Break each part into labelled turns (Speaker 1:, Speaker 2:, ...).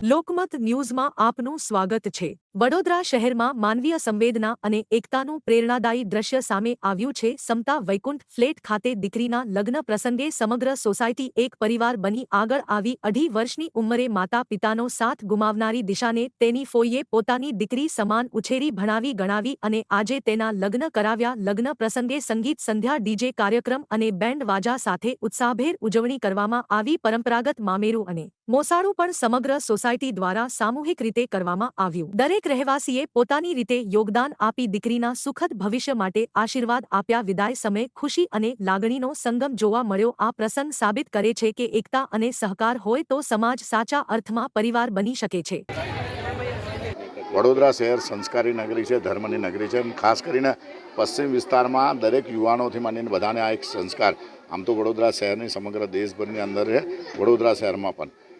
Speaker 1: લોકમત ન્યૂઝમાં આપનું સ્વાગત છે। વડોદરા શહેરમાં માનવીય સંવેદના અને એકતાનું પ્રેરણાદાયી દ્રશ્ય સામે આવ્યું છે। સમતા વૈકુંઠ ફ્લેટ ખાતે દીકરીના લગ્ન પ્રસંગે સમગ્ર સોસાયટી એક પરિવાર બની આગળ આવી। 2.5 વર્ષની ઉંમરે માતા પિતાનો સાથ ગુમાવનારી દિશાને તેની ફોઈએ પોતાની દીકરી સમાન ઉછેરી ભણાવી ગણાવી અને આજે તેના લગ્ન કરાવ્યા। લગ્ન પ્રસંગે સંગીત સંધ્યા ડીજે કાર્યક્રમ અને બેન્ડ વાજા સાથે ઉત્સાહભેર ઉજવણી કરવામાં આવી। પરંપરાગત મામેરું અને મોસાળું પણ સમગ્ર સોસાયટી દ્વારા સામૂહિક રીતે કરવામાં આવ્યું। દરેક રહેવાસીએ પોતાની રીતે યોગદાન આપી દીકરીના સુખદ ભવિષ્ય માટે આશીર્વાદ આપ્યા। વિદાય સમયે ખુશી અને લાગણીનો સંગમ જોવા મળ્યો। આ પ્રસંગ સાબિત કરે છે કે એકતા અને સહકાર હોય તો સમાજ સાચા અર્થમાં પરિવાર બની શકે છે।
Speaker 2: વડોદરા શહેર સંસ્કારી નગરી છે, ધર્મની નગરી છે। ખાસ કરીને પશ્ચિમ વિસ્તારમાં દરેક યુવાનોથી માંડીને બધાને આ એક સંસ્કાર, આમ તો વડોદરા શહેરની સમગ્ર દેશભરની અંદર છે, વડોદરા શહેરમાં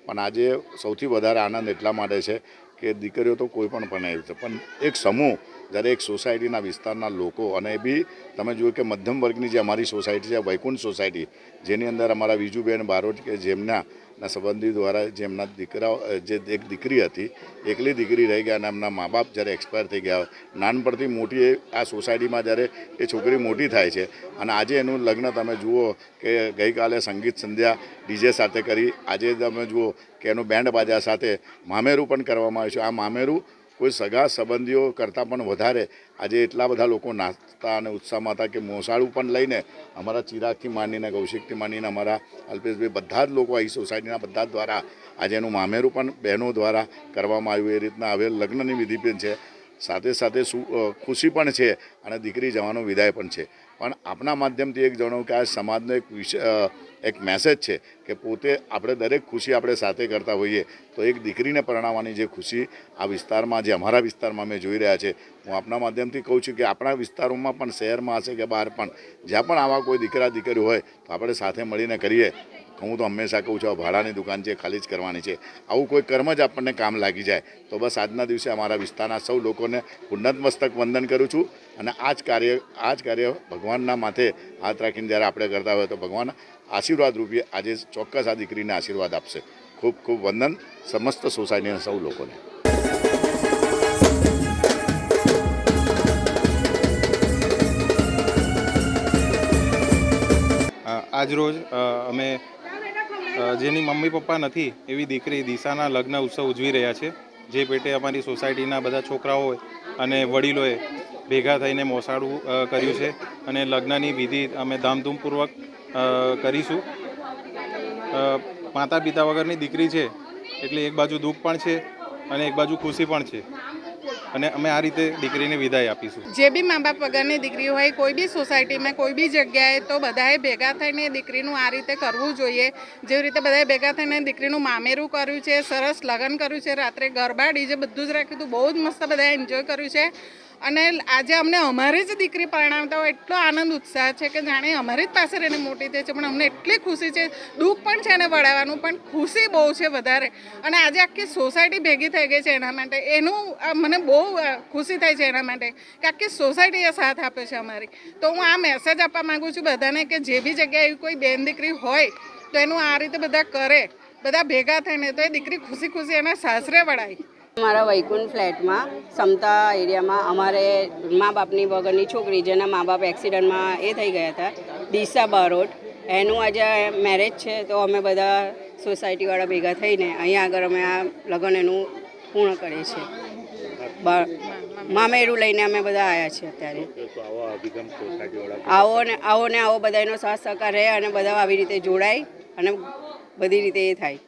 Speaker 2: પણ આજે સૌથી વધારે આનંદ એટલા માટે છે કે દીકરીઓ તો કોઈ પણ પરણાવી છે, પણ એક સમૂહ જ્યારે એક સોસાયટીના વિસ્તારના લોકો, અને એ બી તમે જુઓ કે મધ્યમ વર્ગની જે અમારી સોસાયટી છે વૈકુંઠ સોસાયટી, જેની અંદર અમારા વિજુબેન બારોટ કે જેમના સંબંધી દ્વારા જેમના દીકરાઓ, જે એક દીકરી હતી, એકલી દીકરી રહી ગયા અને એમના મા બાપ જ્યારે એક્સપાયર થઈ ગયા, નાનપણથી મોટી આ સોસાયટીમાં જ્યારે એ છોકરી મોટી થાય છે અને આજે એનું લગ્ન તમે જુઓ કે ગઈકાલે સંગીત સંધ્યા ડીજે સાથે કરી, આજે તમે જુઓ કે એનું બેન્ડ બાજા સાથે મામેરું પણ કરવામાં આવ્યું છે। આ મામેરું કોઈ સગા સંબંધીઓ કરતાં પણ વધારે આજે એટલા બધા લોકો નાચતા અને ઉત્સાહમાં હતા કે મોસાળું પણ લઈને અમારા ચિરાગથી માંડીને કૌશિકથી માંડીને અમારા અલ્પેશભાઈ બધા જ લોકો અહીં સોસાયટીના બધા જ દ્વારા આજે એનું મામેરું પણ બહેનો દ્વારા કરવામાં આવ્યું। એ રીતના હવે લગ્નની વિધિ પણ છે, સાથે સાથે ખુશી પણ છે અને દીકરી જવાનો વિદાય પણ છે। પણ આપણા માધ્યમથી એક જણાવું કે આ સમાજનો એક મેસેજ છે કે પોતે આપણે દરેક ખુશી આપણે સાથે કરતા હોઈએ તો એક દીકરીને પરણાવવાની જે ખુશી આ વિસ્તારમાં, જે અમારા વિસ્તારમાં અમે જોઈ રહ્યા છે, હું આપણા માધ્યમથી કહું છું કે આપણા વિસ્તારોમાં પણ, શહેરમાં હશે કે બહાર પણ, જ્યાં પણ આવા કોઈ દીકરા દીકરી હોય તો આપણે સાથે મળીને કરીએ। હું તો હંમેશા કહું છું, ભાડાની દુકાન છે ખાલી જ કરવાની છે, આવું કોઈ કર્મ જ આપણને કામ લાગી જાય તો બસ આજના દિવસે અમારા વિસ્તારના સૌ લોકોને ઉન્નતમસ્તક વંદન કરું છું અને આ જ કાર્ય ભગવાનના માથે હાથ રાખીને જ્યારે આપણે કરતા હોય તો ભગવાન આશીર્વાદ રૂપે આજે ચોક્કસ આ દીકરીને આશીર્વાદ આપશે। ખૂબ ખૂબ વંદન સમસ્ત સોસાયટીના સૌ લોકોને।
Speaker 3: આજરોજ અમે જેની મમ્મી પપ્પા નથી એવી દીકરી દિશાના લગ્ન ઉત્સવ ઉજવી રહ્યા છે, જે પેટે અમારી સોસાયટીના બધા છોકરાઓ અને વડીલોએ ભેગા થઈને મોસાળું કર્યું છે અને લગ્નની વિધિ અમે ધામધૂમપૂર્વક કરીશું। માતા પિતા વગરની દીકરી છે એટલે એક બાજુ દુઃખ પણ છે અને એક બાજુ ખુશી પણ છે અને અમે આ રીતે દીકરીને વિદાય આપીશું।
Speaker 4: જે બી મા બાપ વગરની દીકરી હોય કોઈ બી સોસાયટીમાં કોઈ બી જગ્યાએ તો બધાએ ભેગા થઈને દીકરીનું આ રીતે કરવું જોઈએ। જેવી રીતે બધાએ ભેગા થઈને દીકરીનું મામેરું કર્યું છે, સરસ લગ્ન કર્યું છે, રાત્રે ગરબા ડીજે બધું જ રાખ્યું હતું, બહુ જ મસ્ત બધાએ એન્જોય કર્યું છે અને આજે અમને અમારી જ દીકરી પરણાવતા હોય એટલો આનંદ ઉત્સાહ છે કે જાણે અમારી જ પાસે રહીને મોટી થઈ છે, પણ અમને એટલી ખુશી છે, દુઃખ પણ છે એને વળાવવાનું, પણ ખુશી બહુ છે વધારે। અને આજે આખી સોસાયટી ભેગી થઈ ગઈ છે એના માટે, એનું મને બહુ ખુશી થાય છે એના માટે કે આખી સોસાયટીએ સાથ આપ્યો છે અમારી। તો હું આ મેસેજ આપવા માગું છું બધાને કે જે બી જગ્યાએ એવી કોઈ બેન દીકરી હોય તો એનું આ રીતે બધા કરે, બધા ભેગા થઈને, તો એ દીકરી ખુશી ખુશી એના સાસરે વળાય।
Speaker 5: અમારા વૈકુંઠ ફ્લેટમાં સમતા એરિયામાં અમારે મા બાપની વગરની છોકરી, જેના મા બાપ એક્સિડન્ટમાં એ થઈ ગયા હતા, દિશા બારોટ, એનું આજે મેરેજ છે તો અમે બધા સોસાયટીવાળા ભેગા થઈને અહીંયા આગળ અમે આ લગ્ન એનું પૂર્ણ કરીએ છીએ। મામેરું લઈને અમે બધા આવ્યા છીએ અત્યારે। આવો ને આવો બધાનો સાથ સહકાર રહે અને બધા આવી રીતે જોડાય અને બધી રીતે એ થાય।